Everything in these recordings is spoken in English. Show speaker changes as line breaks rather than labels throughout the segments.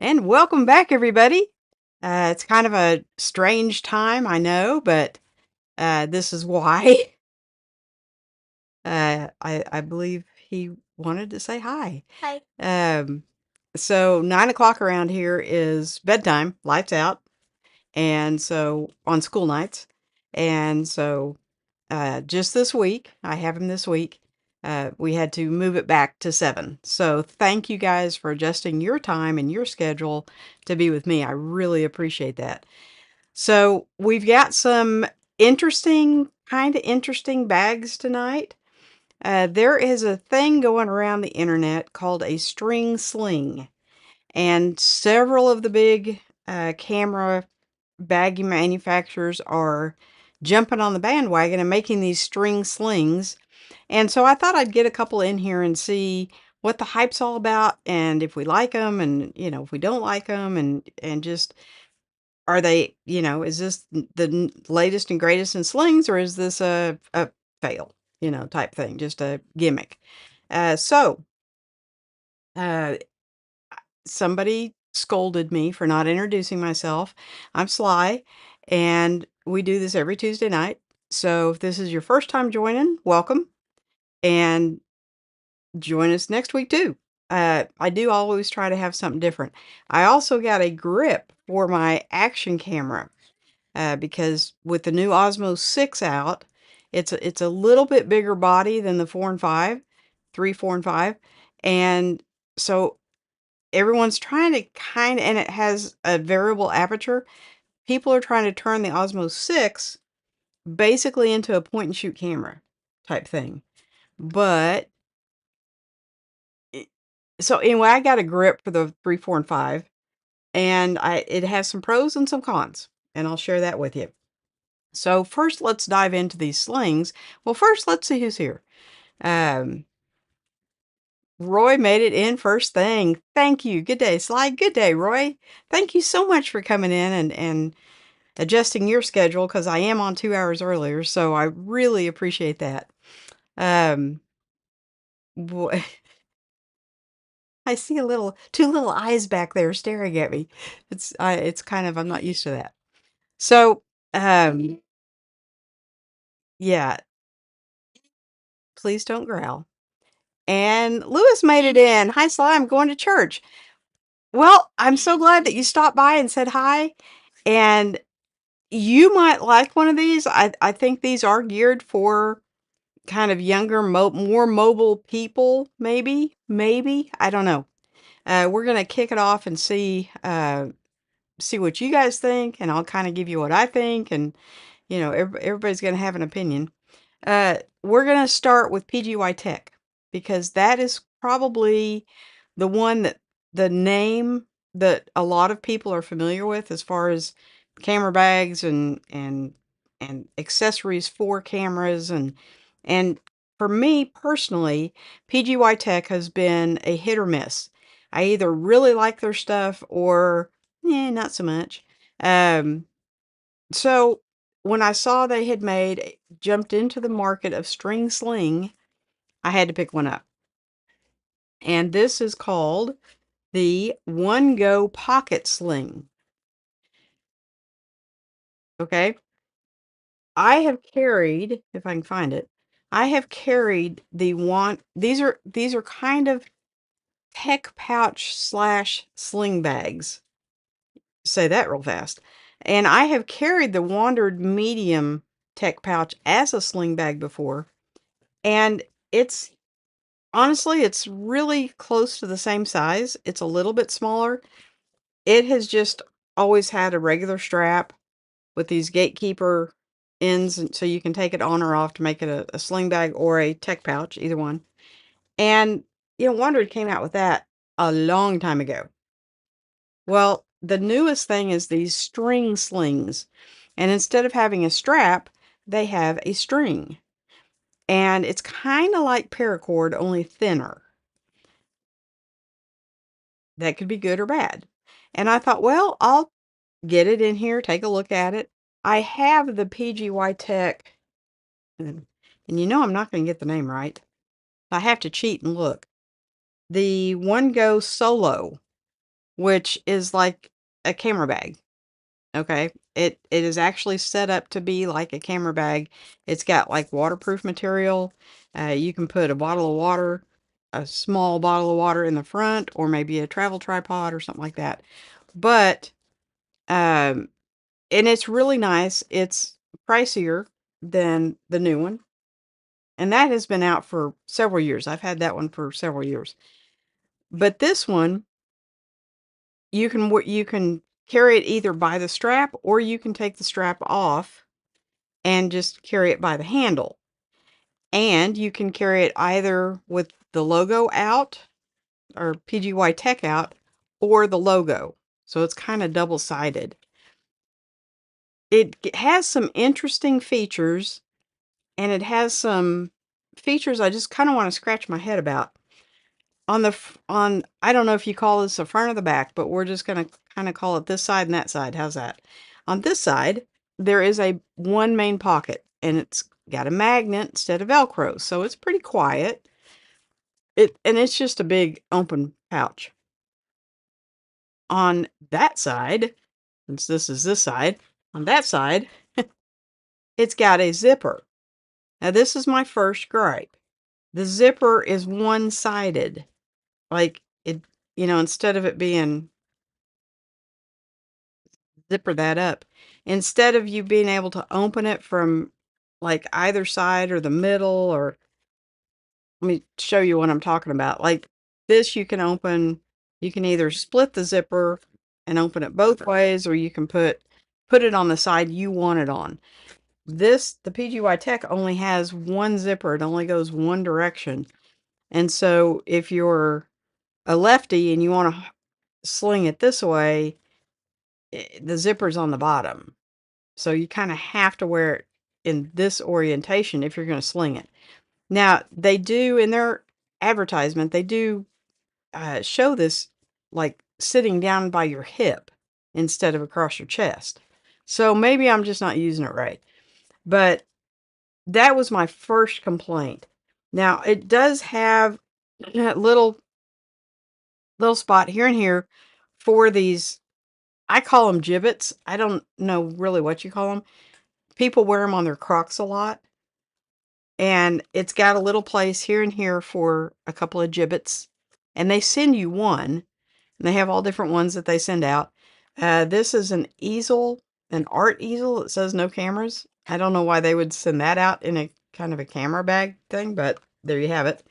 And welcome back, everybody. It's kind of a strange time, I know, but this is why. I believe he wanted to say hi.
Hi.
Um, so 9 o'clock around here is bedtime, lights out, and so on school nights, and so just this week, I have him this week. We had to move it back to 7. So thank you guys for adjusting your time and your schedule to be with me. I really appreciate that. So we've got some kind of interesting bags tonight. There is a thing going around the internet called a string sling, and several of the big camera baggie manufacturers are jumping on the bandwagon and making these string slings. And so I thought I'd get a couple in here and see what the hype's all about and if we like them and, if we don't like them and just are they, is this the latest and greatest in slings or is this a fail, type thing, just a gimmick. So uh, somebody scolded me for not introducing myself. I'm Sly, and we do this every Tuesday night. So if this is your first time joining, welcome, and join us next week too. I do always try to have something different. I also got a grip for my action camera because with the new Osmo 6 out, it's a little bit bigger body than the 4 and 5, 3, 4, and 5, and so everyone's trying to and it has a variable aperture. People are trying to turn the Osmo 6 basically into a point and shoot camera type thing. But so anyway, I got a grip for the 3, 4, and 5, and it has some pros and some cons, and I'll share that with you. So first, let's dive into these slings. Well, first, let's see who's here. Um, Roy made it in first thing. Thank you. Good day, Sly. Good day, Roy. Thank you so much for coming in and adjusting your schedule because I am on 2 hours earlier, so I really appreciate that. Um, boy, I see two little eyes back there staring at me. It's kind of I'm not used to that. So, um, yeah, please don't growl. And Lewis made it in. Hi, Sly. I'm going to church. Well, I'm so glad that you stopped by and said hi. And you might like one of these. I think these are geared for kind of younger, more mobile people, maybe. I don't know. We're gonna kick it off and see what you guys think, and I'll kind of give you what I think, and everybody's gonna have an opinion. We're gonna start with PGY Tech because that is probably the one that the name that a lot of people are familiar with as far as camera bags and accessories for cameras and for me personally, PGY Tech has been a hit or miss. I either really like their stuff or not so much. Um, so when I saw they had jumped into the market of string sling, I had to pick one up. And this is called the One Go Pocket Sling. Okay. I have carried, if I can find it, I have carried these are kind of tech pouch slash sling bags. Say that real fast. And I have carried the Wandered Medium tech pouch as a sling bag before. And it's honestly, it's really close to the same size. It's a little bit smaller. It has just always had a regular strap with these gatekeeper ends, and so you can take it on or off to make it a sling bag or a tech pouch, either one. And Wandered came out with that a long time ago. Well, the newest thing is these string slings. And instead of having a strap, they have a string. And it's kind of like paracord, only thinner. That could be good or bad. And I thought, well, I'll get it in here, take a look at it. I have the PGY Tech, and I'm not going to get the name right. I have to cheat and look. The One Go Solo which is like a camera bag. Okay. It is actually set up to be like a camera bag. It's got like waterproof material. You can put a bottle of water, a small bottle of water in the front, or maybe a travel tripod or something like that. But um, and it's really nice. It's pricier than the new one, and that has been out for several years. I've had that one for several years. But this one, you can carry it either by the strap or you can take the strap off and just carry it by the handle. And you can carry it either with the logo out or PGY Tech out or the logo. So it's kind of double-sided. It has some interesting features, and it has some features I just kind of want to scratch my head about. On I don't know if you call this the front or the back, but we're just going to kind of call it this side and that side. How's that? On this side, there is a one main pocket, and it's got a magnet instead of Velcro, so it's pretty quiet. It's just a big open pouch. On that side, since this is this side, on that side, it's got a zipper. Now this is my first gripe. The zipper is one-sided. Like it, instead of it being zipper that up, instead of you being able to open it from like either side or the middle, or let me show you what I'm talking about. Like this, you can either split the zipper and open it both ways, or you can put it on the side you want it on. The PGY Tech only has one zipper. It only goes one direction. And so if you're a lefty and you want to sling it this way, the zipper's on the bottom. So you kind of have to wear it in this orientation if you're going to sling it. Now, they do, in their advertisement, they do show this like sitting down by your hip instead of across your chest. So maybe I'm just not using it right. But that was my first complaint. Now, it does have a little spot here and here for these. I call them gibbets. I don't know really what you call them. People wear them on their Crocs a lot. And it's got a little place here and here for a couple of gibbets. And they send you one. And they have all different ones that they send out. This is an easel, an art easel. It says no cameras. I don't know why they would send that out in a kind of a camera bag thing, but there you have it.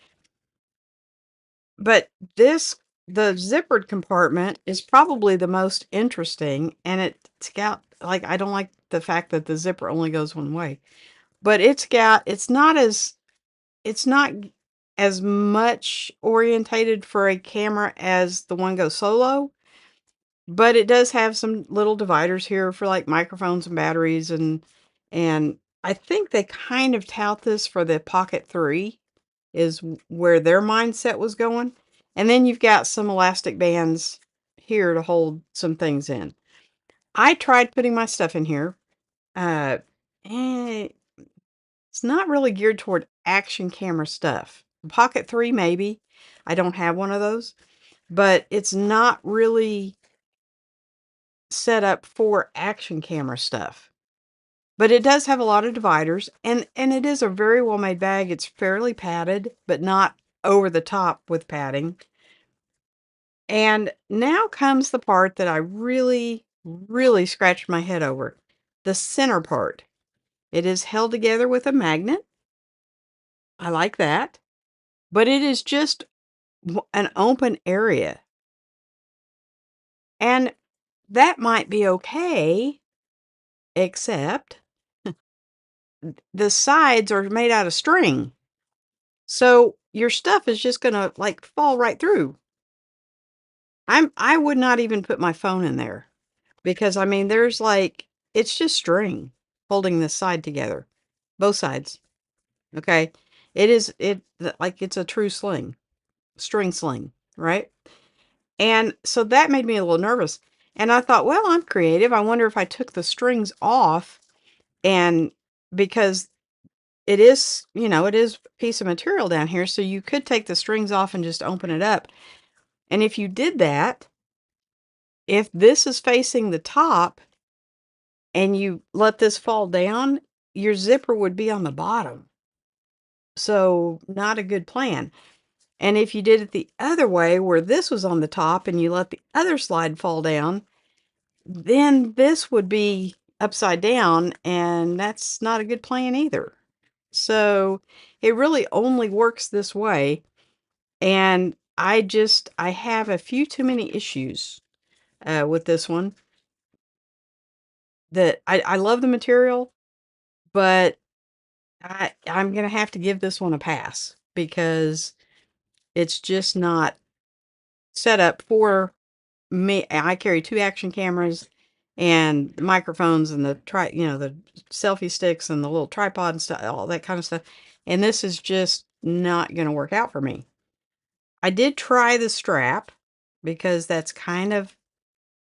But the zippered compartment is probably the most interesting, and it's got, like, I don't like the fact that the zipper only goes one way, but it's not as much orientated for a camera as the one goes solo, but it does have some little dividers here for like microphones and batteries, and I think they kind of tout this for the Pocket 3 is where their mindset was going. And then you've got some elastic bands here to hold some things in. I tried putting my stuff in here. Uh, eh, it's not really geared toward action camera stuff. Pocket 3, maybe. I don't have one of those. But it's not really set up for action camera stuff. But it does have a lot of dividers, and it is a very well-made bag. It's fairly padded, but not over the top with padding. And now comes the part that I really, really scratched my head over. The center part. It is held together with a magnet. I like that. But it is just an open area. And that might be okay, except the sides are made out of string. So your stuff is just going to like fall right through. I would not even put my phone in there because I mean there's like it's just string holding this side together. Both sides. Okay? Like it's a true sling. String sling, right? And so that made me a little nervous. And I thought, well, I'm creative. I wonder if I took the strings off, and because it is a piece of material down here, so you could take the strings off and just open it up. And if you did that, if this is facing the top and you let this fall down, your zipper would be on the bottom. So not a good plan. And if you did it the other way, where this was on the top and you let the other slide fall down, then this would be upside down, and that's not a good plan either. So it really only works this way. And I have a few too many issues with this one. That I love the material, but I'm gonna have to give this one a pass because it's just not set up for me. I carry 2 action cameras and the microphones and the selfie sticks and the little tripod and stuff, all that kind of stuff. And this is just not gonna work out for me. I did try the strap because that's kind of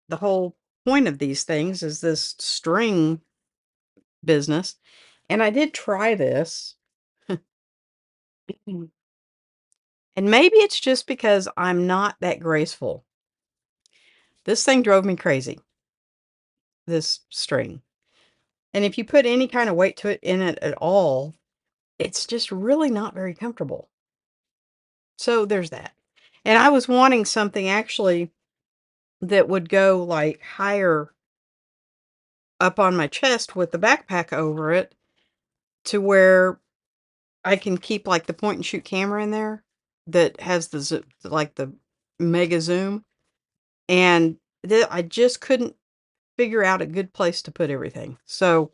the whole point of these things is this string business. And I did try this. And maybe it's just because I'm not that graceful. This thing drove me crazy, this string. And if you put any kind of weight to it in it at all, it's just really not very comfortable. So there's that. And I was wanting something actually that would go like higher up on my chest with the backpack over it to where I can keep like the point and shoot camera in there that has like the mega zoom. And I just couldn't figure out a good place to put everything. So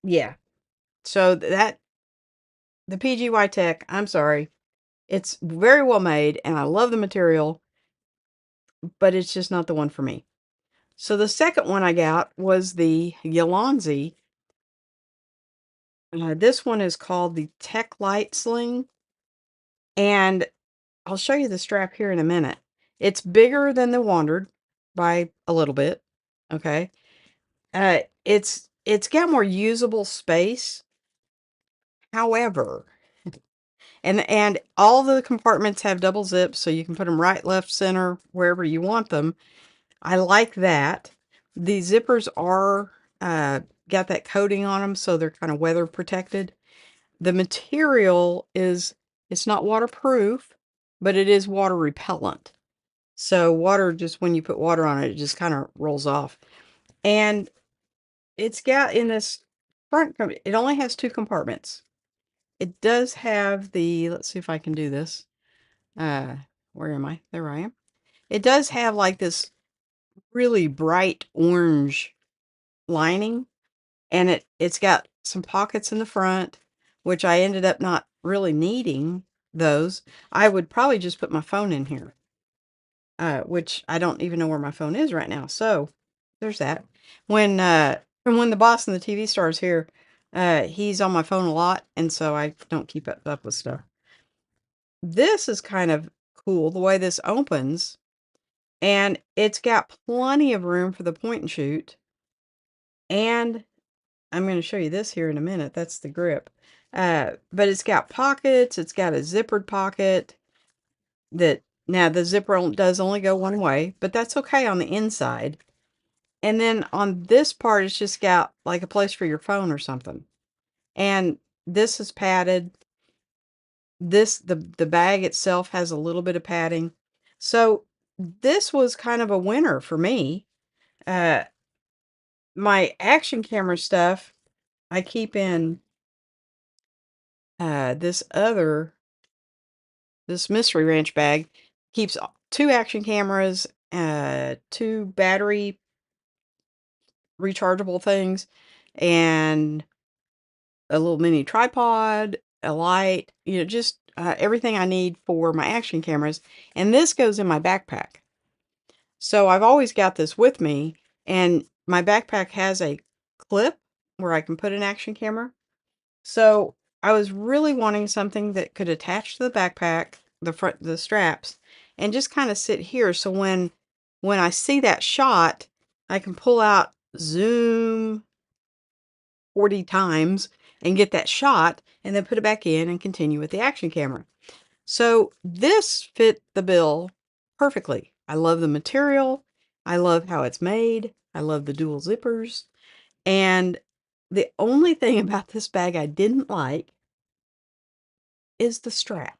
yeah. So that the PGY Tech, I'm sorry. It's very well made and I love the material, but it's just not the one for me. So the second one I got was the Yolonzi. This one is called the Tech Light Sling, and I'll show you the strap here in a minute. It's bigger than the Wandered by a little bit. Okay. It's got more usable space. However, and all the compartments have double zips, so you can put them right, left, center, wherever you want them. I like that. The zippers are got that coating on them, so they're kind of weather protected. The material it's not waterproof, but it is water repellent. So water, just when you put water on it, it just kind of rolls off. And it's got in this it only has 2 compartments. It does have let's see if I can do this. Uh, where am I? There I am. It does have like this really bright orange lining, and it's got some pockets in the front, which I ended up not really needing those. I would probably just put my phone in here, which I don't even know where my phone is right now. So there's that. When the boss and the TV star's here, he's on my phone a lot, and so I don't keep up with stuff. This is kind of cool the way this opens, and it's got plenty of room for the point and shoot. And I'm going to show you this here in a minute. That's the grip. But it's got pockets. It's got a zippered pocket that now the zipper does only go one way, but that's okay on the inside. And then on this part, it's just got like a place for your phone or something. And this is padded. The bag itself has a little bit of padding. So this was kind of a winner for me. My action camera stuff, I keep in this Mystery Ranch bag. Keeps 2 action cameras, 2 battery rechargeable things, and a little mini tripod, a light, just everything I need for my action cameras. And this goes in my backpack. So I've always got this with me, and my backpack has a clip where I can put an action camera. So I was really wanting something that could attach to the backpack, the straps, and just kind of sit here. So when I see that shot, I can pull out zoom 40 times and get that shot and then put it back in and continue with the action camera. So this fit the bill perfectly. I love the material. I love how it's made. I love the dual zippers. And the only thing about this bag I didn't like is the strap.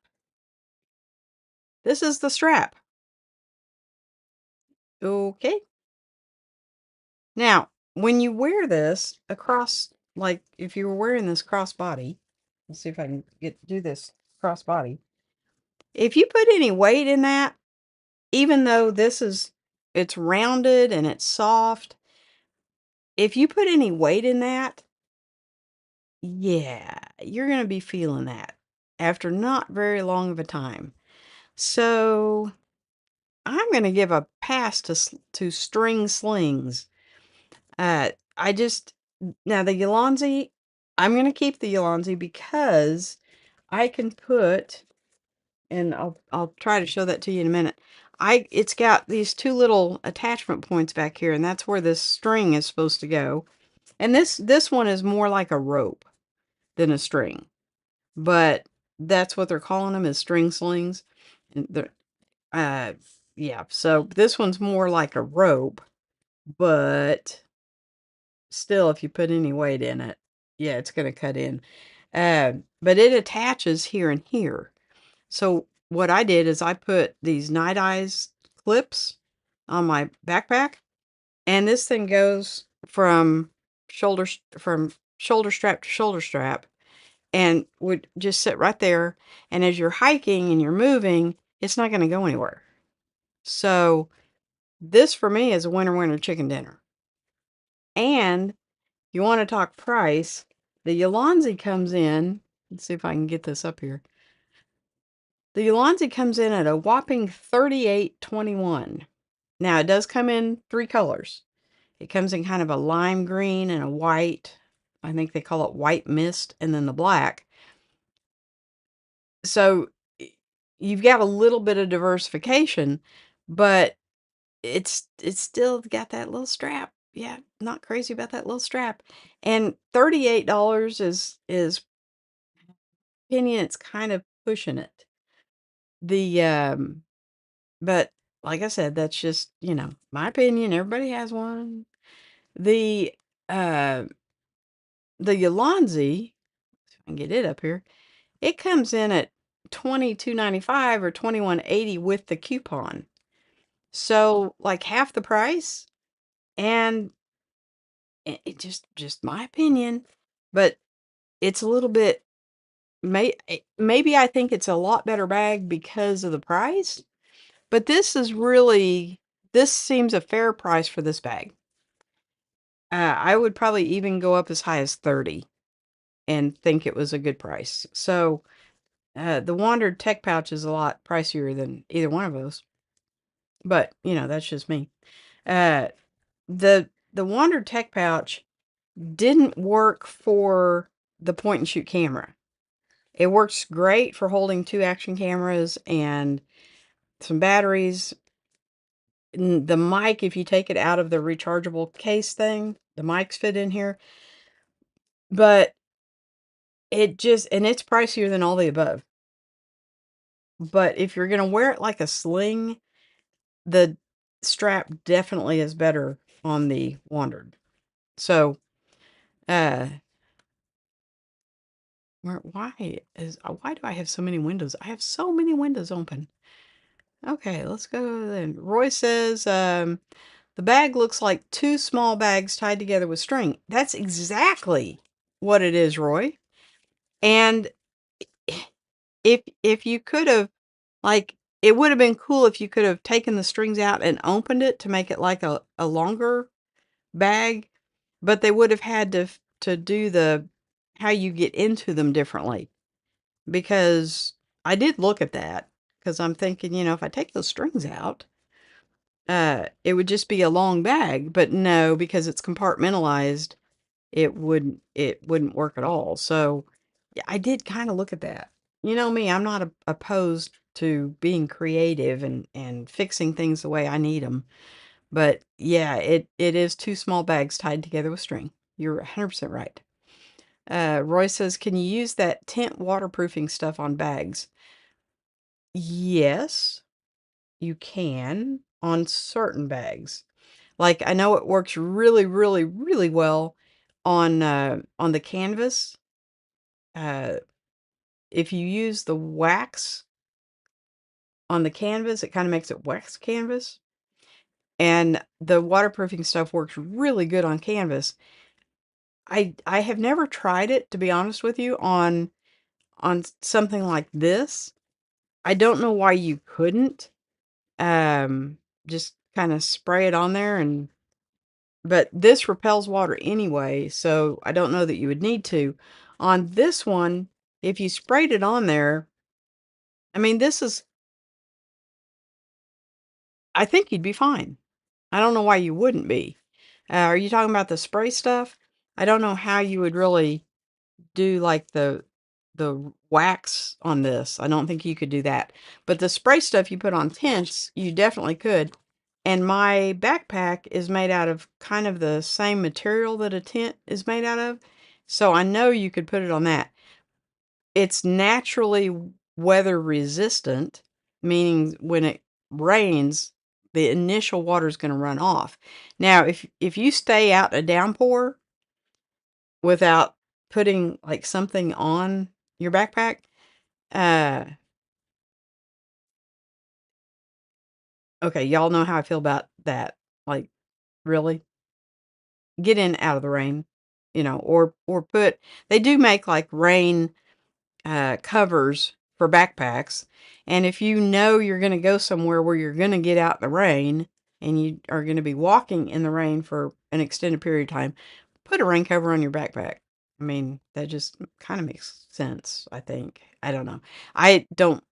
This is the strap. Okay. Now, when you wear this across, like if you were wearing this crossbody, let's see if I can do this crossbody. If you put any weight in that, even though it's rounded and it's soft, if you put any weight in that, yeah, you're going to be feeling that after not very long of a time. So I'm going to give a pass to string slings. I just now the Yolandi, I'm going to keep the Yolandi because I can put, and I'll try to show that to you in a minute. It's got these two little attachment points back here, and that's where this string is supposed to go. And this one is more like a rope than a string, but that's what they're calling them, is string slings. And they're, yeah. So this one's more like a rope, but still, if you put any weight in it, yeah, it's going to cut in. But it attaches here and here. So what I did is I put these Night Eyes clips on my backpack, and this thing goes from shoulder strap to shoulder strap, and would just sit right there. And as you're hiking and you're moving, it's not going to go anywhere. So this for me is a winner chicken dinner. And you want to talk price, the Yolandi comes in, let's see if I can get this up here. The Yolandi comes in at a whopping $38.21. Now it does come in three colors. It comes in kind of a lime green and a white. I think they call it white mist, and then the black. So you've got a little bit of diversification, but it's still got that little strap. Yeah, not crazy about that little strap. And $38 is opinion, it's kind of pushing it. The but like I said, that's just, my opinion. Everybody has one. The uh the Yolandi, if I can get it up here, it comes in at 22.95 or 21.80 with the coupon. So like half the price, and it just my opinion, but it's a little bit maybe I think it's a lot better bag because of the price, but this seems a fair price for this bag. I would probably even go up as high as 30 and think it was a good price. So, the Wandered Tech Pouch is a lot pricier than either one of those, but, that's just me. Uh, the Wandered Tech Pouch didn't work for the point and shoot camera. It works great for holding two action cameras and some batteries. The mic, if you take it out of the rechargeable case thing, the mics fit in here, but it's pricier than all the above. But if you're gonna wear it like a sling, the strap definitely is better on the Wandered. So, uh, why do I have so many windows? I have so many windows open. Okay, let's go then. Roy says, the bag looks like two small bags tied together with string. That's exactly what it is, Roy. And if you could have, like, it would have been cool if you could have taken the strings out and opened it to make it like a longer bag, but they would have had to do the how you get into them differently. Because I did look at that, because I'm thinking, if I take those strings out, it would just be a long bag. But no, because it's compartmentalized, it wouldn't work at all. So yeah, I did kind of look at that. You know me, I'm not opposed to being creative and fixing things the way I need them. But yeah, it is two small bags tied together with string. You're 100% right. Roy says, can you use that tent waterproofing stuff on bags? Yes, you can on certain bags. Like, I know it works really, really, really well on the canvas. Uh, if you use the wax on the canvas, it kind of makes it wax canvas. And the waterproofing stuff works really good on canvas. I have never tried it, to be honest with you, on something like this. I don't know why you couldn't. Um, just kind of spray it on there, and but this repels water anyway, so I don't know that you would need to. On this one, if you sprayed it on there, I mean, this is I think you'd be fine. I don't know why you wouldn't be. Are you talking about the spray stuff? I don't know how you would really do like the wax on this. I don't think you could do that. But the spray stuff you put on tents, you definitely could. And my backpack is made out of kind of the same material that a tent is made out of. So I know you could put it on that. It's naturally weather resistant, meaning when it rains, the initial water is going to run off. Now, if you stay out a downpour without putting like something on your backpack, uh, okay, y'all know how I feel about that. Like, really, get in out of the rain, or put. They do make like rain covers for backpacks. And if you know you're going to go somewhere where you're going to get out in the rain and you are going to be walking in the rain for an extended period of time, put a rain cover on your backpack. I mean, that just kind of makes sense, I think. I don't know. I don't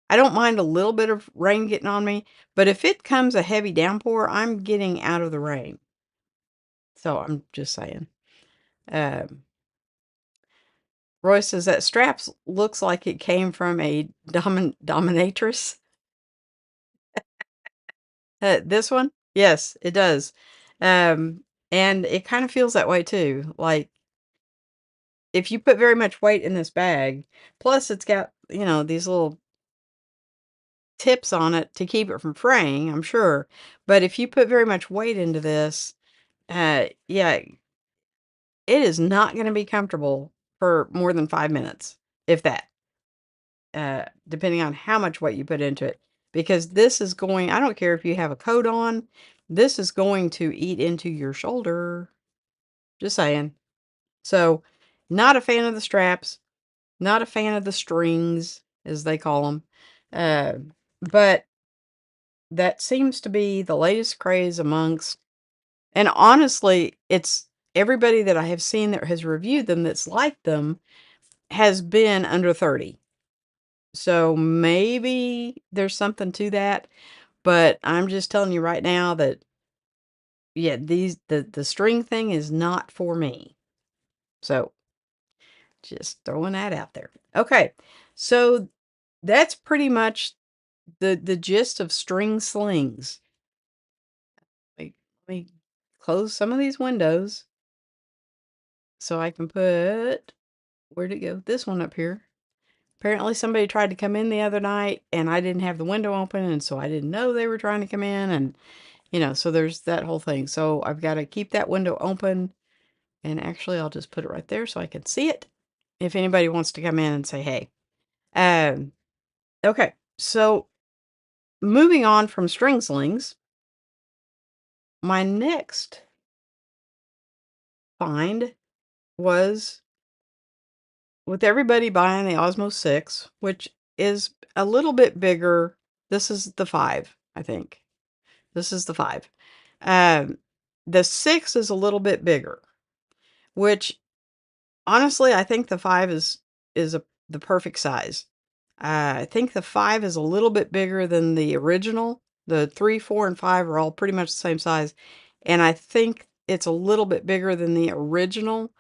I don't mind a little bit of rain getting on me, but if it comes a heavy downpour, I'm getting out of the rain. So I'm just saying. Um, Roy says that straps looks like it came from a dominatrix. This one? Yes, it does. Um, and it kind of feels that way too. Like if you put very much weight in this bag, plus it's got, these little tips on it to keep it from fraying, I'm sure. But if you put very much weight into this, yeah, it is not going to be comfortable for more than 5 minutes, if that. Depending on how much weight you put into it. Because this is going, I don't care if you have a coat on, this is going to eat into your shoulder. Just saying. So, not a fan of the straps, not a fan of the strings, as they call them. Uh, but that seems to be the latest craze amongst, and honestly, it's everybody that I have seen that has reviewed them that's liked them has been under 30. So maybe there's something to that, but I'm just telling you right now that yeah, the string thing is not for me. So just throwing that out there. Okay. So that's pretty much the gist of string slings. Like, let me close some of these windows so I can put, where'd it go? This one up here. Apparently somebody tried to come in the other night and I didn't have the window open, and so I didn't know they were trying to come in, and so there's that whole thing. So I've got to keep that window open, and actually I'll just put it right there so I can see it if anybody wants to come in and say hey. Um okay. So moving on from string slings, my next find was with everybody buying the Osmo 6, which is a little bit bigger. This is the 5, I think. This is the 5. Um, the 6 is a little bit bigger, which honestly, I think the 5 is the perfect size. I think the 5 is a little bit bigger than the original. The 3, 4, and 5 are all pretty much the same size, and I think it's a little bit bigger than the original,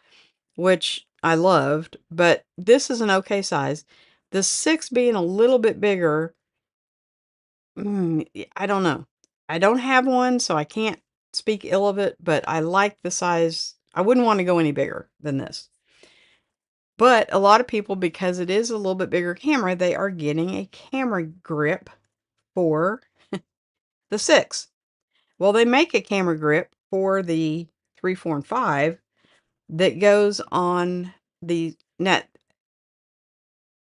which I loved, but this is an okay size. The 6 being a little bit bigger, I don't know. I don't have one, so I can't speak ill of it, but I like the size. I wouldn't want to go any bigger than this. But a lot of people, because it is a little bit bigger camera, they are getting a camera grip for the 6. Well, they make a camera grip for the 3, 4, and 5 that goes on the net.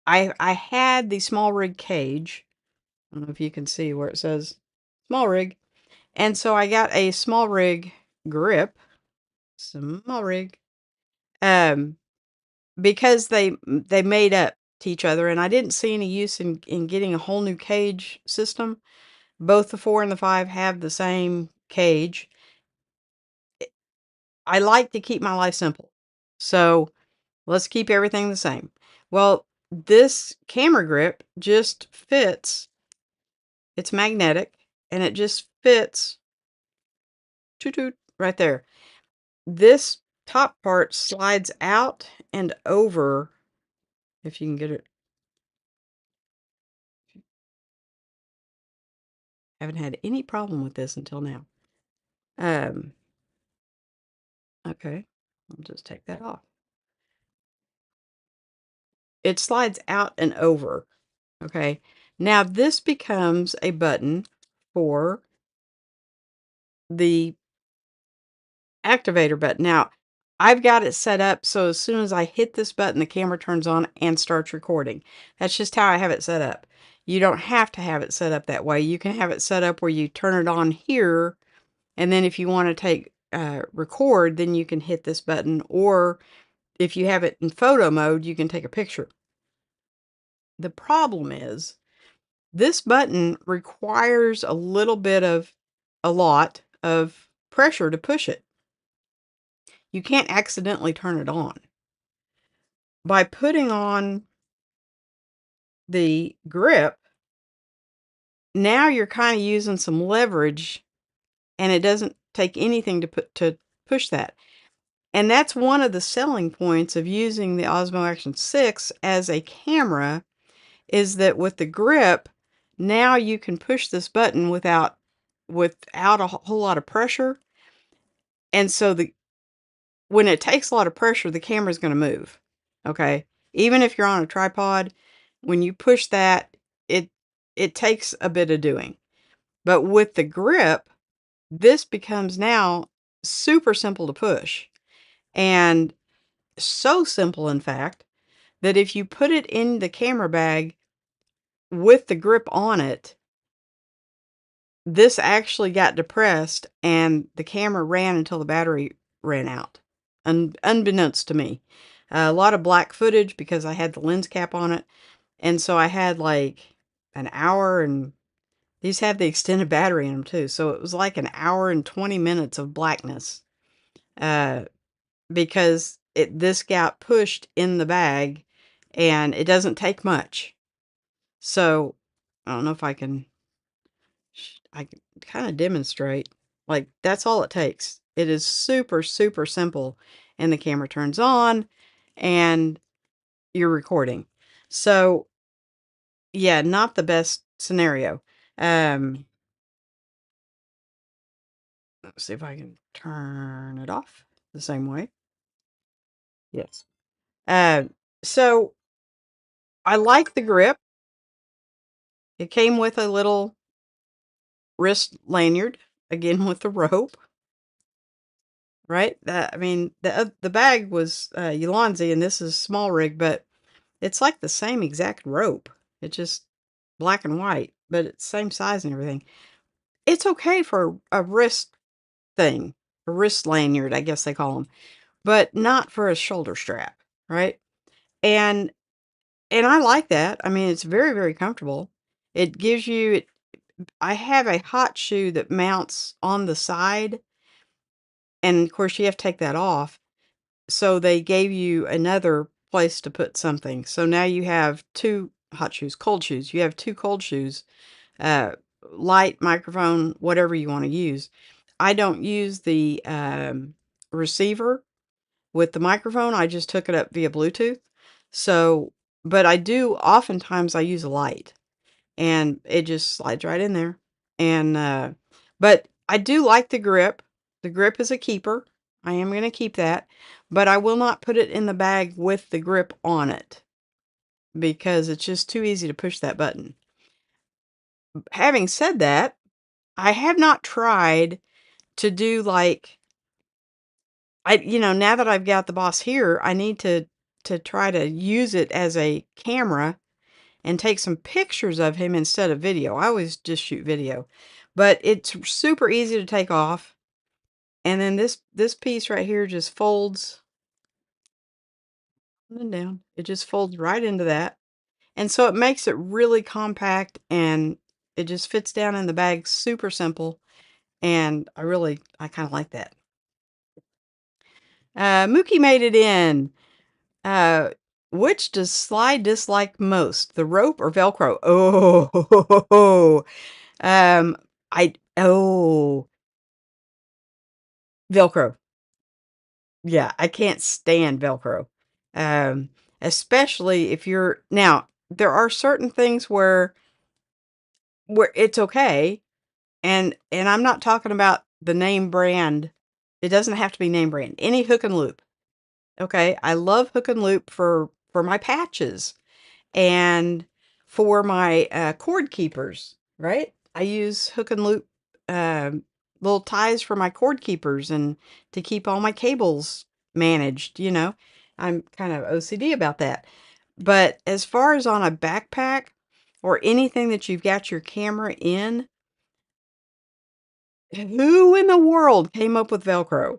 I had the small rig cage. I don't know if you can see where it says small rig. And so I got a small rig grip, small rig, um, because they made up to each other, and I didn't see any use in getting a whole new cage system. Both the 4 and the 5 have the same cage. I like to keep my life simple, so let's keep everything the same. Well, this camera grip just fits. It's magnetic, and it just fits toot toot right there. This top part slides out and over, if you can get it. Haven't had any problem with this until now. Um, okay, I'll just take that off. It slides out and over. Okay, now this becomes a button for the activator button. Now, I've got it set up so as soon as I hit this button, the camera turns on and starts recording. That's just how I have it set up. You don't have to have it set up that way. You can have it set up where you turn it on here, and then if you want to take record, then you can hit this button. Or if you have it in photo mode, you can take a picture. The problem is this button requires a lot of pressure to push it. You can't accidentally turn it on. By putting on the grip, now you're kind of using some leverage, and it doesn't take anything to push that. And that's one of the selling points of using the Osmo Action 6 as a camera, is that with the grip, now you can push this button without a whole lot of pressure. And so when it takes a lot of pressure, the camera's going to move. Okay? Even if you're on a tripod, when you push that, it it takes a bit of doing. But with the grip, this becomes now super simple to push. And so simple, in fact, that if you put it in the camera bag with the grip on it, this actually got depressed and the camera ran until the battery ran out, unbeknownst to me. A lot of black footage because I had the lens cap on it. And so I had like an hour, and these have the extended battery in them too. So it was like an hour and 20 minutes of blackness uh, because this got pushed in the bag, and it doesn't take much. So I don't know if I can kind of demonstrate. Like, that's all it takes. It is super, super simple. And the camera turns on and you're recording. So, yeah, not the best scenario. Let's see if I can turn it off the same way. Yes. Uh, so I like the grip. It came with a little wrist lanyard, again with the rope. Right? I mean, the bag was Ulanzi, and this is small rig, but it's like the same exact rope. It's just black and white, but it's same size and everything. It's okay for a wrist thing, a wrist lanyard, I guess they call them, but not for a shoulder strap, right? And I like that. I mean, it's very, very comfortable. It gives you. I have a hot shoe that mounts on the side, and of course you have to take that off. So they gave you another place to put something. So now you have 2 hot shoes, cold shoes. You have 2 cold shoes, uh, light, microphone, whatever you want to use. I don't use the receiver with the microphone. I just took it up via Bluetooth. So, but I do oftentimes I use a light, and it just slides right in there. And but I do like the grip. The grip is a keeper. I am going to keep that, but I will not put it in the bag with the grip on it because it's just too easy to push that button. Having said that, I have not tried to do like now that I've got the boss here, I need to try to use it as a camera and take some pictures of him instead of video. I always just shoot video. But it's super easy to take off. And then this piece right here just folds and down. It just folds right into that. And so it makes it really compact and it just fits down in the bag super simple. And I kind of like that. Mookie made it in. Uh, which does Sly dislike most, the rope or Velcro? Oh, um, Velcro. Yeah, I can't stand Velcro. Um, especially if you're now. There are certain things where it's okay, and I'm not talking about the name brand. It doesn't have to be name brand. Any hook and loop. Okay, I love hook and loop for my patches. And for my cord keepers, right? I use hook and loop um, little ties for my cord keepers and to keep all my cables managed. I'm kind of OCD about that. But as far as on a backpack or anything that you've got your camera in, who in the world came up with Velcro?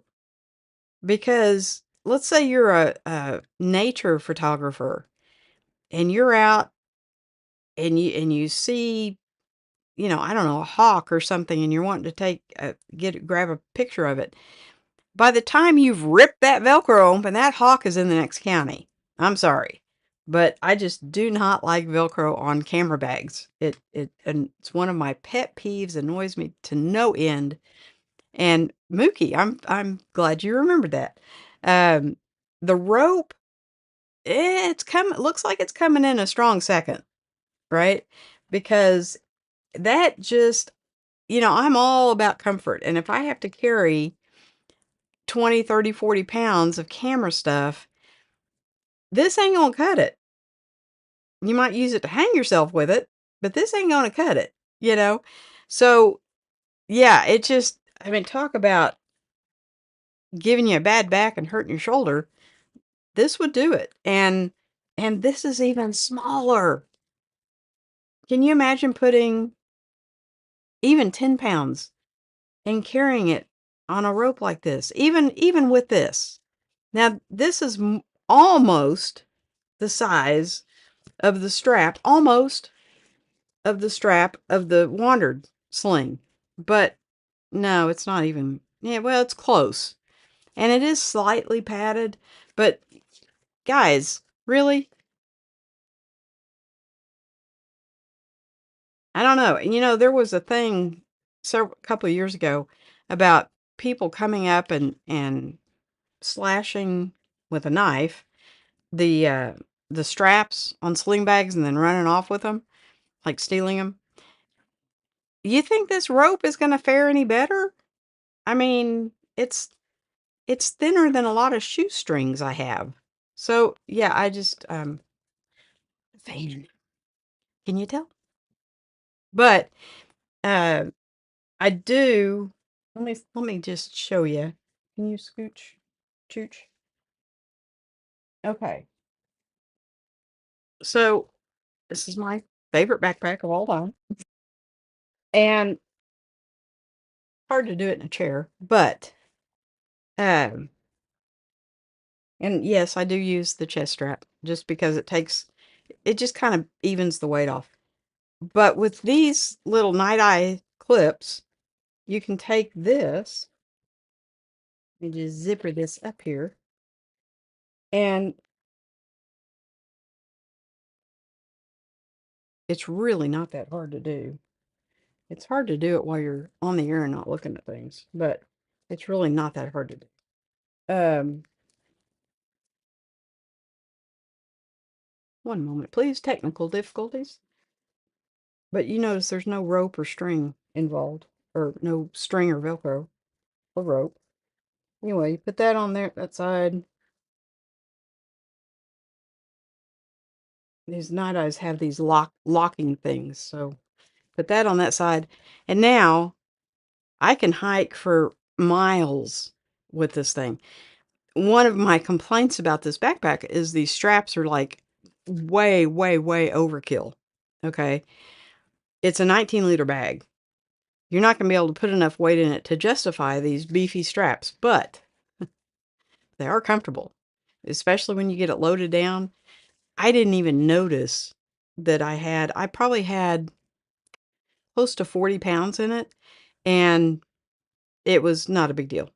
Because let's say you're a nature photographer and you're out and you see, I don't know, a hawk or something, and you're wanting to grab a picture of it. By the time you've ripped that Velcro open, that hawk is in the next county. I'm sorry, but I just do not like Velcro on camera bags. And it's one of my pet peeves. Annoys me to no end. And Mookie, I'm glad you remembered that. Um, the rope, it's come. Looks like it's coming in a strong second, right? Because that just I'm all about comfort. And if I have to carry 20, 30, 40 pounds of camera stuff, this ain't gonna cut it. You might use it to hang yourself with it, but this ain't gonna cut it, you know? So, yeah, it just, I mean, talk about giving you a bad back and hurting your shoulder. This would do it. And this is even smaller. Can you imagine putting even 10 pounds and carrying it on a rope like this? Even with this. Now, this is almost the size of the strap, almost of the strap of the wandered sling. But no, it's not even. Yeah, well, it's close. And it is slightly padded. But guys, really? I don't know. And there was a thing several couple of years ago about people coming up and slashing with a knife the uh the straps on sling bags and then running off with them, like stealing them. You think this rope is going to fare any better? I mean, it's thinner than a lot of shoestrings I have. So, yeah, I just fan. Can you tell? But uh I do let me just show you. Can you scooch? Chooch? Okay. So, this is my favorite backpack of all time. And hard to do it in a chair, but um and yes, I do use the chest strap just because it just kind of evens the weight off. But with these little night eye clips, you can take this and just zipper this up here. And it's really not that hard to do. It's hard to do it while you're on the air and not looking at things, but it's really not that hard to do. Um, One moment, please. Technical difficulties. But you notice there's no rope or string involved, or no string or Velcro or rope. Anyway, you put that on there, that side. These night eyes have these locking things, so put that on that side. And now I can hike for miles with this thing. One of my complaints about this backpack is these straps are like way, way, way overkill. Okay. It's a 19-liter bag. You're not going to be able to put enough weight in it to justify these beefy straps, but they are comfortable, especially when you get it loaded down. I didn't even notice that I probably had close to 40 pounds in it, and it was not a big deal.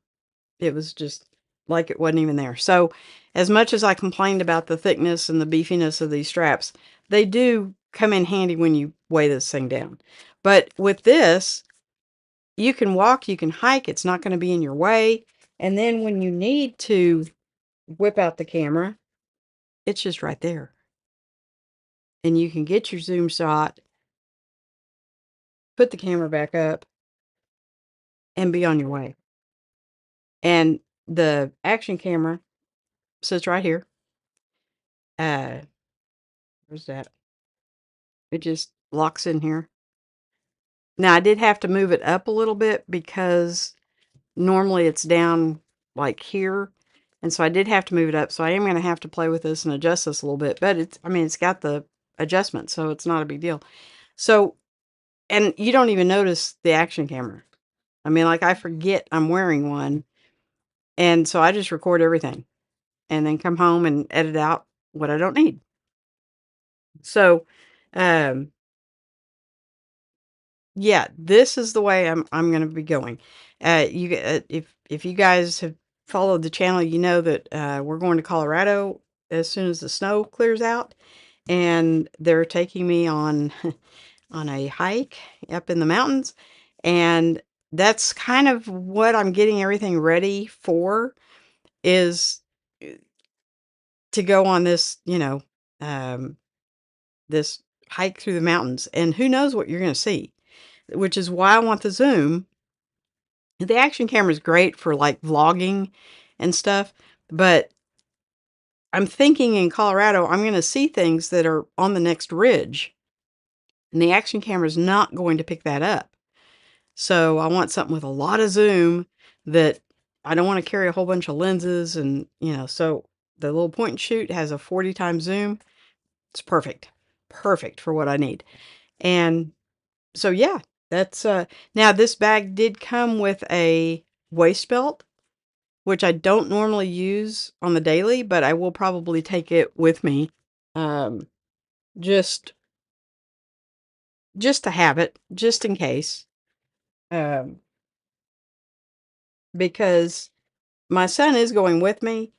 It was just like it wasn't even there. So, as much as I complained about the thickness and the beefiness of these straps, they do come in handy when you weigh this thing down. But with this, you can walk, you can hike, it's not going to be in your way. And then when you need to whip out the camera, it's just right there. And you can get your zoom shot, put the camera back up, and be on your way. And the action camera sits right here. Where's that? It just locks in here. Now, I did have to move it up a little bit because normally it's down like here. And so I did have to move it up. So I am going to have to play with this and adjust this a little bit. But it's got the adjustment, so it's not a big deal. So, and you don't even notice the action camera. I mean, like I forget I'm wearing one. And so I just record everything and then come home and edit out what I don't need. So, um, yeah, this is the way I'm gonna be going. If you guys have followed the channel, you know that we're going to Colorado as soon as the snow clears out, and they're taking me on on a hike up in the mountains, and that's kind of what I'm getting everything ready for, is to go on this, um, this hike through the mountains, and who knows what you're gonna see, which is why I want the zoom. The action camera is great for, like, vlogging and stuff, but I'm thinking in Colorado, I'm gonna see things that are on the next ridge, and the action camera is not going to pick that up. So, I want something with a lot of zoom that I don't wanna carry a whole bunch of lenses and, so the little point and shoot has a 40 times zoom. It's perfect. Perfect for what I need. And so, yeah, that's, now this bag did come with a waist belt, which I don't normally use on the daily, but I will probably take it with me, um, just just to have it, just in case, um, because my son is going with me,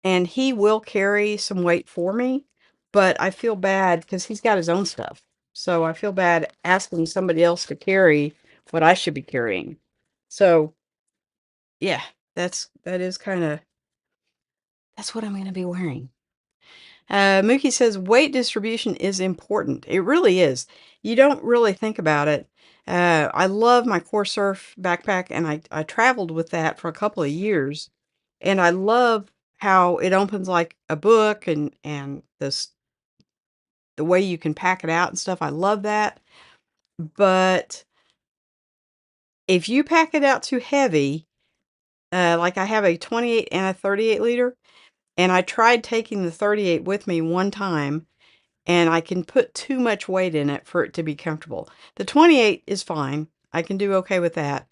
and he will carry some weight for me, but I feel bad because he's got his own stuff. So I feel bad asking somebody else to carry what I should be carrying. So, yeah, that is kinda that's what I'm gonna be wearing. Mookie says weight distribution is important. It really is. You don't really think about it. I love my Core Surf backpack, and I traveled with that for a couple of years, and I love how it opens like a book, and the way you can pack it out and stuff. I love that. But if you pack it out too heavy, like I have a 28 and a 38 liter, and I tried taking the 38 with me one time, and I can put too much weight in it for it to be comfortable. The 28 is fine. I can do okay with that.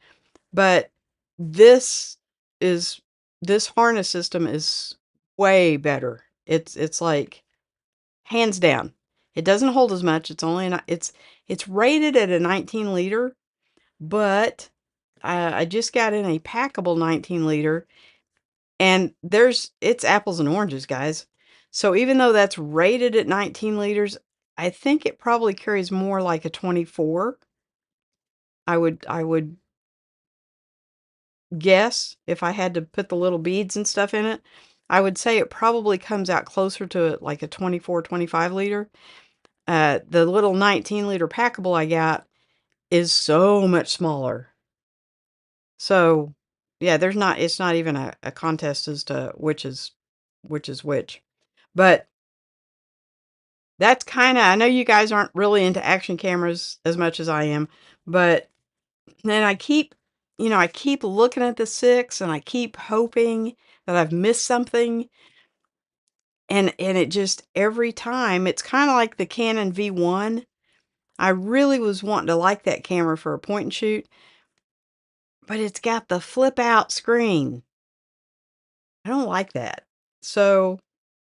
But this is this harness system is way better. It's like hands down. It doesn't hold as much. It's rated at a 19 liter, but I just got in a packable 19 liter, and it's apples and oranges, guys. So even though that's rated at 19 liters, I think it probably carries more like a 24. I would guess if I had to put the little beads and stuff in it, I would say it probably comes out closer to like a 24, 25 liter. The little 19 liter packable I got is so much smaller. So yeah, it's not even a contest as to which is which. But that's kinda I know you guys aren't really into action cameras as much as I am, but then I keep looking at the 6 and I keep hoping that I've missed something. And it just every time, it's kinda like the Canon V1. I really was wanting to like that camera for a point and shoot, but it's got the flip out screen. I don't like that. So,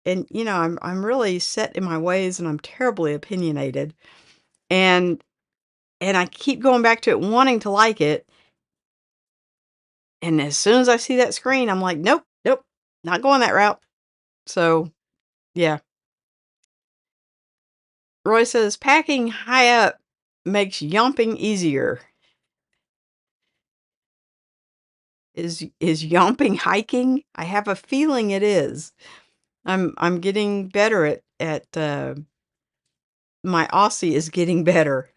and I'm really set in my ways and I'm terribly opinionated. And and I keep going back to it wanting to like it, and as soon as I see that screen, I'm like, "Nope, nope, not going that route." So, yeah. Roy says, "Packing high up makes yomping easier." Is yomping hiking? I have a feeling it is. I'm getting better at my Aussie is getting better.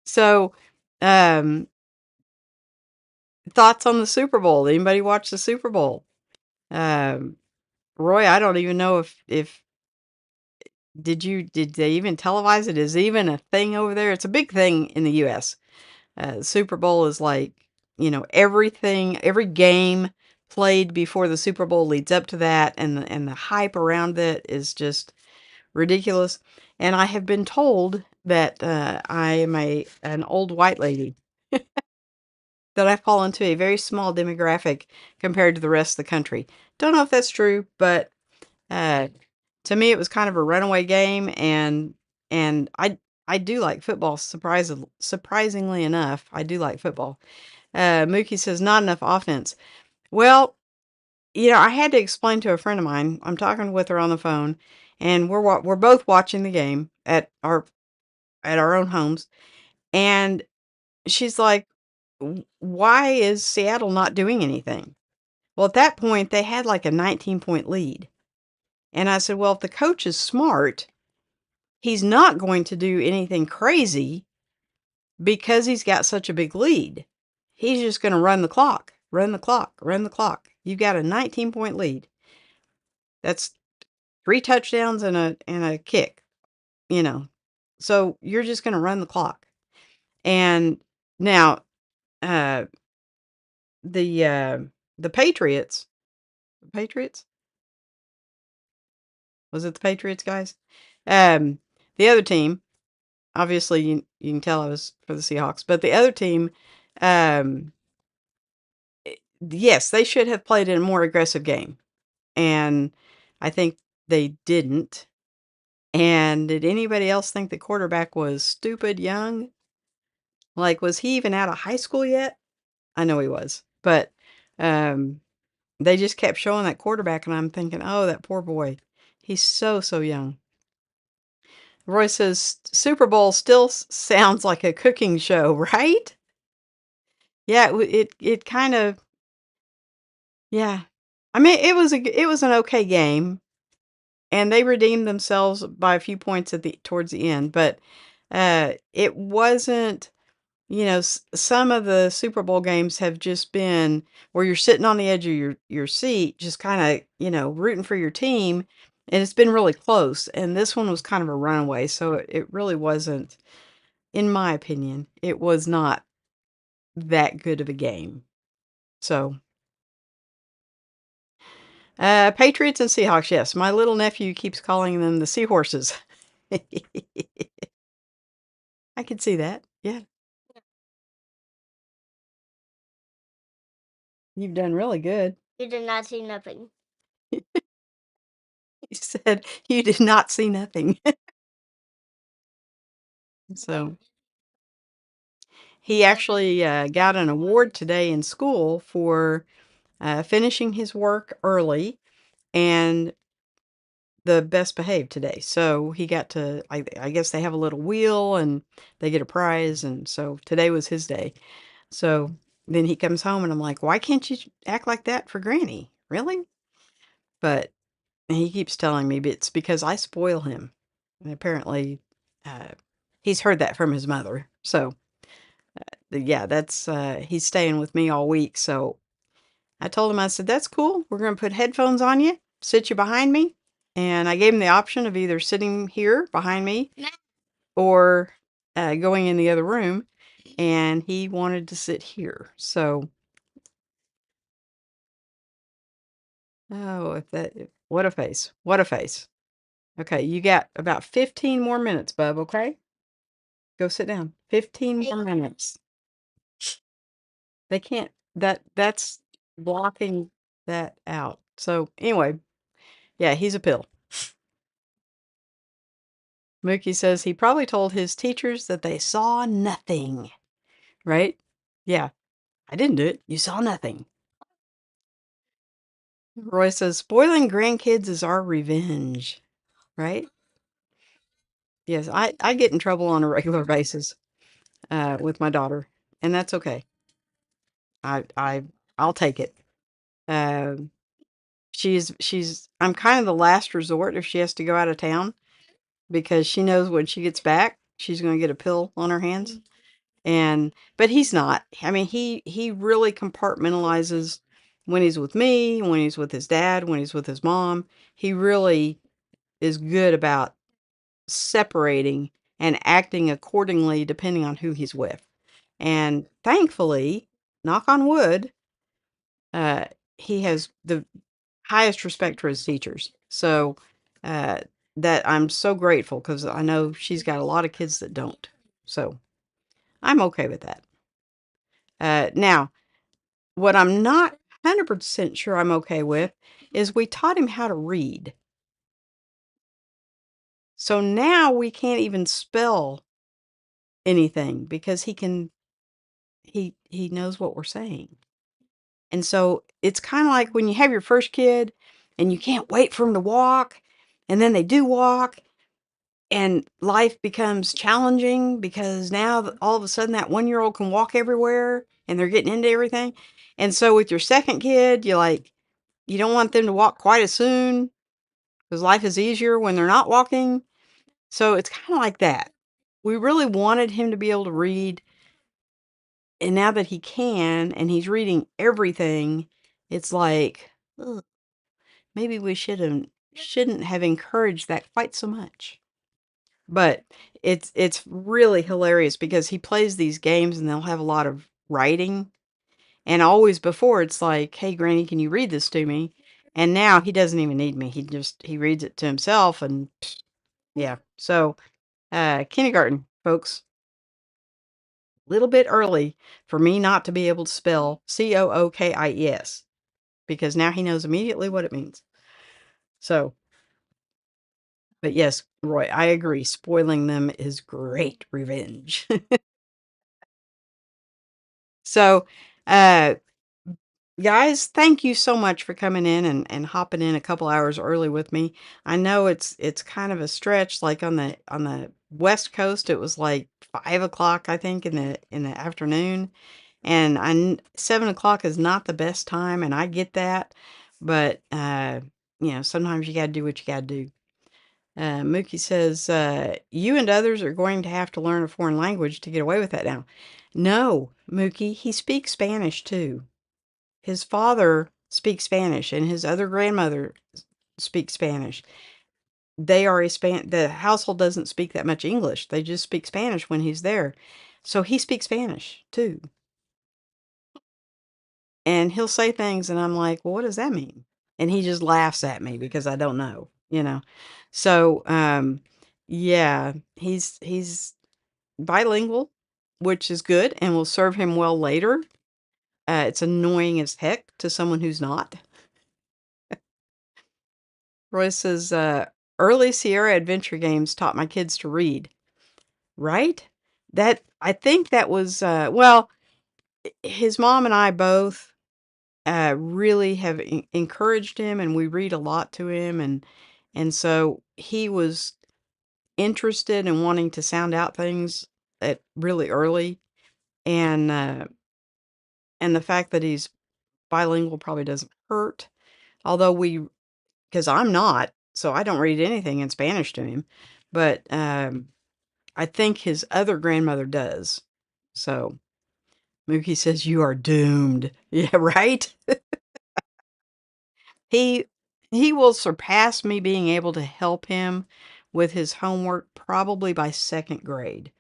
So, um, thoughts on the Super Bowl? Anybody watch the Super Bowl? Um, Roy, I don't even know if did they even televise it? Is it even a thing over there? It's a big thing in the US. Super Bowl is like, everything, every game played before the Super Bowl leads up to that, and the hype around it is just ridiculous. And I have been told that I am an old white lady, that I fall into a very small demographic compared to the rest of the country. Don't know if that's true, but uh, to me, it was kind of a runaway game, and I do like football. Surprisingly enough, I do like football. Mookie says not enough offense. Well, I had to explain to a friend of mine. I'm talking with her on the phone, and we're both watching the game at our own homes, and she's like, Why is Seattle not doing anything?" Well, at that point, they had like a 19-point lead, and I said, "Well, if the coach is smart, he's not going to do anything crazy because he's got such a big lead. He's just going to run the clock, run the clock, run the clock. You've got a 19-point lead. That's 3 touchdowns and a kick, you know. So you're just going to run the clock." And now, uh, the uh, the Patriots, was it the Patriots, guys? Um, the other team, obviously, you can tell I was for the Seahawks, but the other team, um, yes, they should have played in a more aggressive game, and I think they didn't. And did anybody else think the quarterback was stupid young? Like, was he even out of high school yet? I know he was, but um, they just kept showing that quarterback, and I'm thinking, oh, that poor boy, he's so so young. Roy says Super Bowl still sounds like a cooking show, right? Yeah, it kind of, yeah. I mean, it was an okay game, and they redeemed themselves by a few points towards the end, but it wasn't. Some of the Super Bowl games have just been where you're sitting on the edge of your seat, just kind of, rooting for your team, and it's been really close. And this one was kind of a runaway, so it really wasn't, in my opinion, it was not that good of a game. So, Patriots and Seahawks, yes. My little nephew keeps calling them the Seahorses. I could see that. Yeah, you've done really good.
You did not see nothing.
He said you did not see nothing. So he actually got an award today in school for finishing his work early and the best behaved today. So he got to, I guess they have a little wheel and they get a prize. And so today was his day. So then he comes home and I'm like, why can't you act like that for Granny? Really? But he keeps telling me it's because I spoil him. And apparently uh, he's heard that from his mother. So yeah, that's he's staying with me all week. So I told him, I said, that's cool. We're going to put headphones on you, sit you behind me. And I gave him the option of either sitting here behind me or going in the other room. and he wanted to sit here. So, oh, what a face. What a face. Okay, you got about 15 more minutes, bub, okay? Go sit down. 15 more minutes. They can't that's blocking that out. So, anyway, yeah, he's a pill. Mookie says he probably told his teachers that they saw nothing, right? Yeah, I didn't do it. You saw nothing. Roy says spoiling grandkids is our revenge, right? Yes, I get in trouble on a regular basis with my daughter, and that's okay. I I'll take it. Um, she's I'm kind of the last resort if she has to go out of town because she knows when she gets back she's going to get a pill on her hands. And but he's not. I mean, he really compartmentalizes when he's with me, when he's with his dad, when he's with his mom. He really is good about separating and acting accordingly depending on who he's with. And thankfully, knock on wood, uh, he has the highest respect for his teachers. So uh, that I'm so grateful because I know she's got a lot of kids that don't. So I'm okay with that. Now, what I'm not 100% sure I'm okay with is we taught him how to read. So now we can't even spell anything because he knows what we're saying. And so it's kind of like when you have your first kid and you can't wait for them to walk and then they do walk and life becomes challenging because now all of a sudden that 1-year-old can walk everywhere and they're getting into everything. And so with your second kid, you don't want them to walk quite as soon because life is easier when they're not walking. So it's kind of like that. We really wanted him to be able to read, and now that he can and he's reading everything, it's like, ugh, maybe we shouldn't have encouraged that quite so much. But it's really hilarious because he plays these games and they'll have a lot of writing. And always before it's like, "Hey Granny, can you read this to me?" And now he doesn't even need me. He reads it to himself and yeah. So, kindergarten, folks, a little bit early for me not to be able to spell Cookis because now he knows immediately what it means. So, but yes, Roy, I agree. Spoiling them is great revenge. So, uh, guys, thank you so much for coming in and hopping in a couple hours early with me. I know it's kind of a stretch. Like on the West Coast, it was like 5 o'clock, I think, in the afternoon, and 7 o'clock is not the best time, and I get that, but sometimes you got to do what you got to do. Mookie says, you and others are going to have to learn a foreign language to get away with that now. No, Mookie, he speaks Spanish too. His father speaks Spanish and his other grandmother speaks Spanish. The household doesn't speak that much English. They just speak Spanish when he's there. So he speaks Spanish too. And he'll say things and I'm like, "Well, what does that mean?" And he just laughs at me because I don't know. So, yeah, he's bilingual, which is good and will serve him well later. It's annoying as heck to someone who's not. Roy says, early Sierra adventure games taught my kids to read. Right? I think that was, his mom and I both really have encouraged him, and we read a lot to him, and so he was interested in wanting to sound out things at really early, and and the fact that he's bilingual probably doesn't hurt. Although because I'm not, so I don't read anything in Spanish to him, but I think his other grandmother does. So Mookie says you are doomed. Yeah, right. He he will surpass me being able to help him with his homework probably by second grade.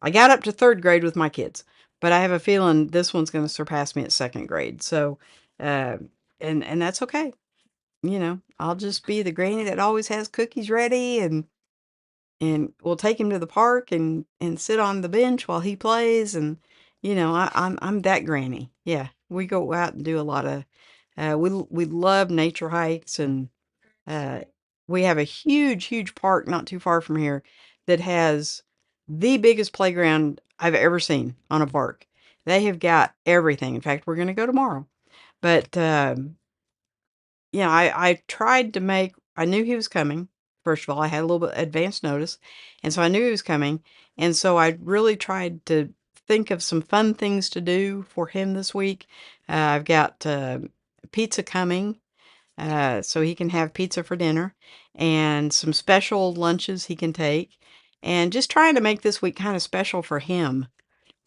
I got up to third grade with my kids, but I have a feeling this one's going to surpass me at second grade. So, uh, and that's okay. You know, I'll just be the granny that always has cookies ready, and we'll take him to the park and sit on the bench while he plays. And you know, I'm that granny. Yeah, we go out and do a lot of. We love nature hikes, and uh, we have a huge park not too far from here that has the biggest playground I've ever seen on a park. They have got everything. In fact, we're going to go tomorrow. But yeah, I tried to make. I knew he was coming. First of all, I had a little bit advance notice, and so I knew he was coming, and so I really tried to think of some fun things to do for him this week. I've got pizza coming, so he can have pizza for dinner, and some special lunches he can take, and just trying to make this week kind of special for him.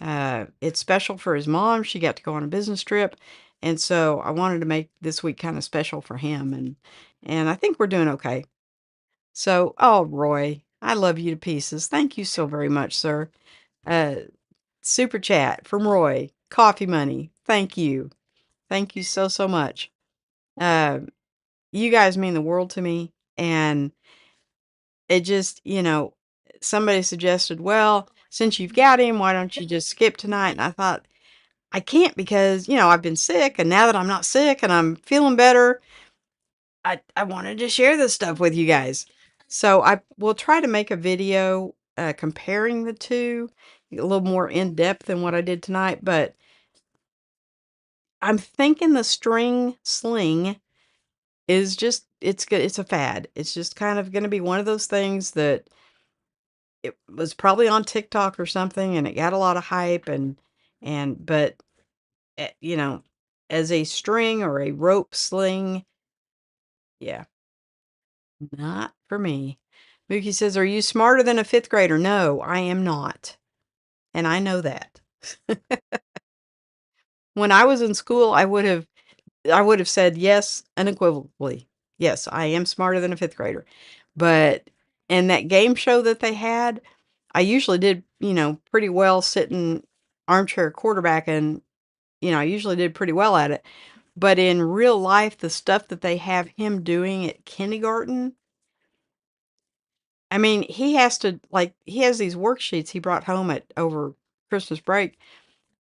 It's special for his mom. She got to go on a business trip, and so I wanted to make this week kind of special for him, and I think we're doing okay. So, oh, Roy, I love you to pieces. Thank you so very much, sir. Uh, Super chat from Roy. Coffee money. Thank you. Thank you so much. Uh, you guys mean the world to me, and it just, somebody suggested, well, since you've got him, why don't you just skip tonight? And I thought, I can't because, I've been sick, and now that I'm not sick and I'm feeling better, I wanted to share this stuff with you guys. So I will try to make a video comparing the two, a little more in depth than what I did tonight. But I'm thinking the string sling is just it's good. It's a fad. It's just kind of going to be one of those things that it was probably on TikTok or something, and it got a lot of hype, but you know, as a string or a rope sling, yeah, not for me. Mookie says, "Are you smarter than a fifth grader?" No, I am not, and I know that. When I was in school, I would have said yes unequivocally. Yes, I am smarter than a fifth grader. But in that game show that they had, I usually did, pretty well sitting armchair quarterback, and I usually did pretty well at it. But in real life, the stuff that they have him doing at kindergarten, I mean, he has these worksheets he brought home at over Christmas break,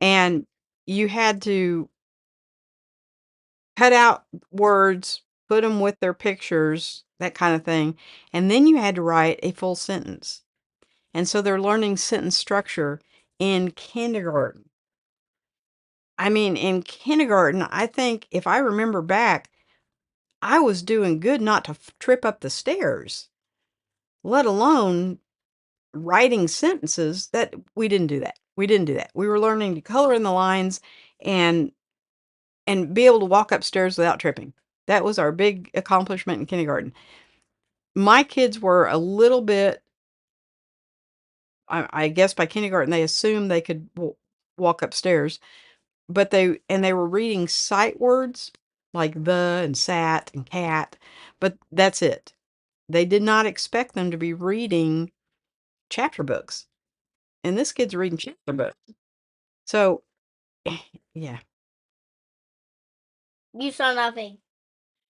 and you had to cut out words, put them with their pictures, that kind of thing, and then you had to write a full sentence. And so they're learning sentence structure in kindergarten. I mean, in kindergarten, I think if I remember back, I was doing good not to trip up the stairs, let alone writing sentences. That we didn't do that. We didn't do that. We were learning to color in the lines and and be able to walk upstairs without tripping. That was our big accomplishment in kindergarten. My kids were a little bit, I guess by kindergarten, they assumed they could walk upstairs, but they were reading sight words like the and sat and cat, but that's it. They did not expect them to be reading chapter books. And this kid's reading chapter books. So, yeah,
You saw nothing.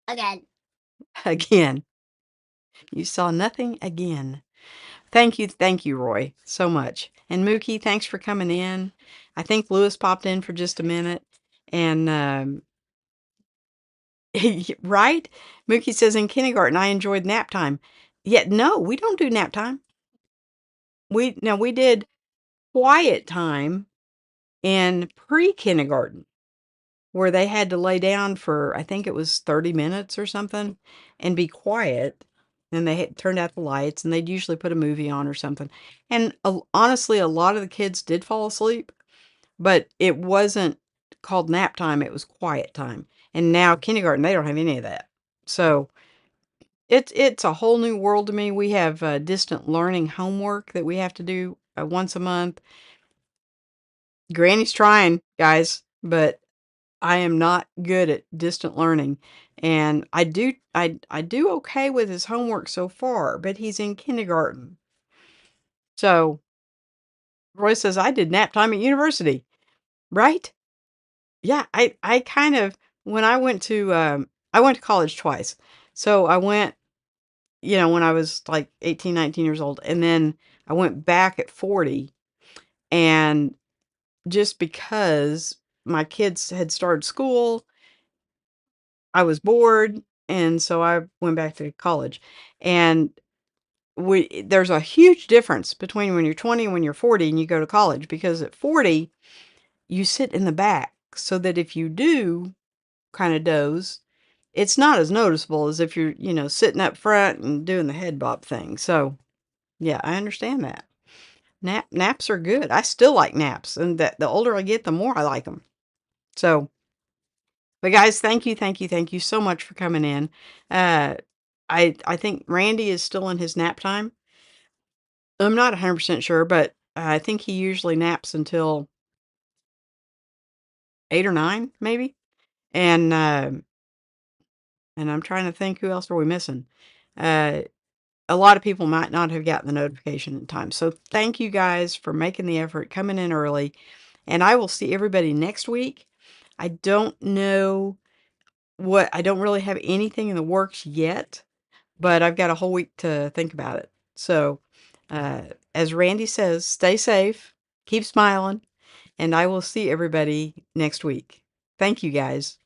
Again.
again, you saw nothing again. Thank you, Roy, so much. And Mookie, thanks for coming in. I think Lewis popped in for just a minute. And right? Mookie says in kindergarten I enjoyed nap time. Yet no, we don't do nap time. We did quiet time in pre-kindergarten where they had to lay down for I think it was 30 minutes or something and be quiet. And they had turned out the lights, and they'd usually put a movie on or something. And honestly, a lot of the kids did fall asleep, but it wasn't called nap time. It was quiet time. And now kindergarten, they don't have any of that. So it's a whole new world to me. We have distant learning homework that we have to do once a month. Granny's trying, guys, but I am not good at distant learning. And I do okay with his homework so far, but he's in kindergarten. So Roy says, I did nap time at university, right? Yeah, I kind of, when I went to college twice. So I went, when I was like 18, 19 years old, and then I went back at 40, and just because my kids had started school, I was bored, and so I went back to college. And there's a huge difference between when you're 20 and when you're 40 and you go to college, because at 40 you sit in the back so that if you do kind of doze, it's not as noticeable as if you're, sitting up front and doing the head bob thing. So, yeah, I understand that. Naps are good. I still like naps, and that the older I get, the more I like them. So, but guys, thank you, thank you, thank you so much for coming in. Uh, I think Randy is still in his nap time. I'm not 100% sure, but I think he usually naps until 8 or 9, maybe. And and I'm trying to think, who else are we missing? Uh, a lot of people might not have gotten the notification in time. So thank you guys for making the effort, coming in early, and I will see everybody next week. I don't know I don't really have anything in the works yet, but I've got a whole week to think about it. So, uh, as Randy says, stay safe, keep smiling, and I will see everybody next week. Thank you guys.